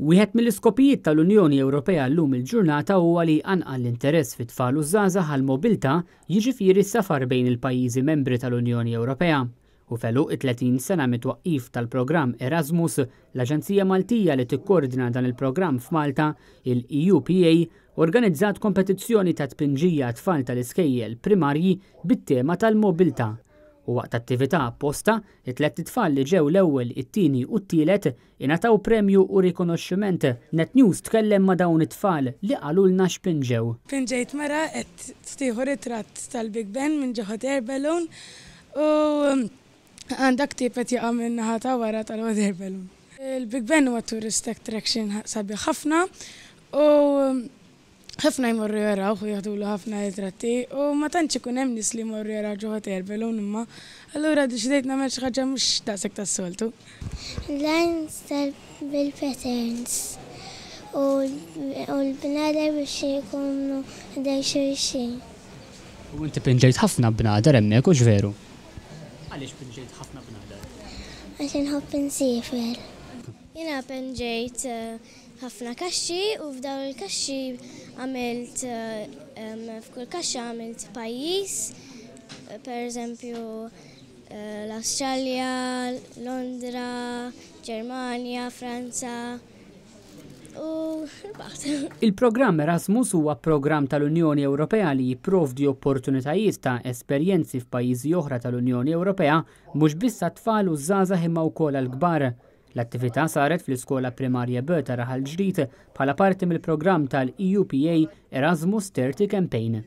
Wieħed mill-iskopijiet tal-Unjoni Ewropea llum il-ġurnata huwa li anqal l-interess fit-tfal u żgħażagħ għall-mobilità jiġifieri s-safar bejn il-pajjiżi membri tal-Unjoni Ewropea. U feluq 30 sena mit-twaqqif tal-programm Erasmus, l-Aġenzija Maltija li tikkoordina dan il-programm f'Malta, il-EUPA, organizzat kompetizzjoni ta' tpinġija tfal tal-iskejjel primarji bit-tema tal-mobilità. U waqt attività apposta, it-tlet tfal li ġew l-ewwel, it-tieni u t-tielet ingħataw premju u rikonoxximent. Net News tkellem ma' dawn it-tfal li qalulna x'pinġew. Pinġejt mara qed tieħu ritratt tal-Big Ben minn ġo hot air balloon u għandha ktieb qed jaqa' minn naħa ta' wara tal-hot air balloon. Il-Big Ben huwa tourist attraction sabiħ ħafna u ħafna jmorru jaraw u jaħdulu ħafna ritratti u ma tantx ikun hemm nies li jmorru jaraw ġo hot air balloon imma allura deċidejt nagħmel xi ħaġa mhux daqshekk tas-soltu. Lines bil-patterns u l-bnadar biex jkunu għadaj xulxin. U inti pinġejt ħafna bnadar hemmhekk hux veru? Għaliex pinġejt ħafna bnadar? Għax inħobb insifer. Jiena pinġejt ħafna kaxxi u f'dawn il-kaxxi għamilt f'kull kaxxa għamilt pajjiż, pereżempju l-Awstralja, Londra, Ġermanja, Franza u l-baħt. Il-programm Erasmus huwa programm tal-Unjoni Ewropea li jipprovdi opportunitajiet ta' esperjenzi f'pajjiżi oħra tal-Unjoni Ewropea mhux biss għat-tfal u żgħażagħ imma wkoll għall-kbar. L-attività saret fl-iskola primarja Böta Raħal Ġdid bħala parti mill-programm tal-EUPA Erasmus 30 Campaign.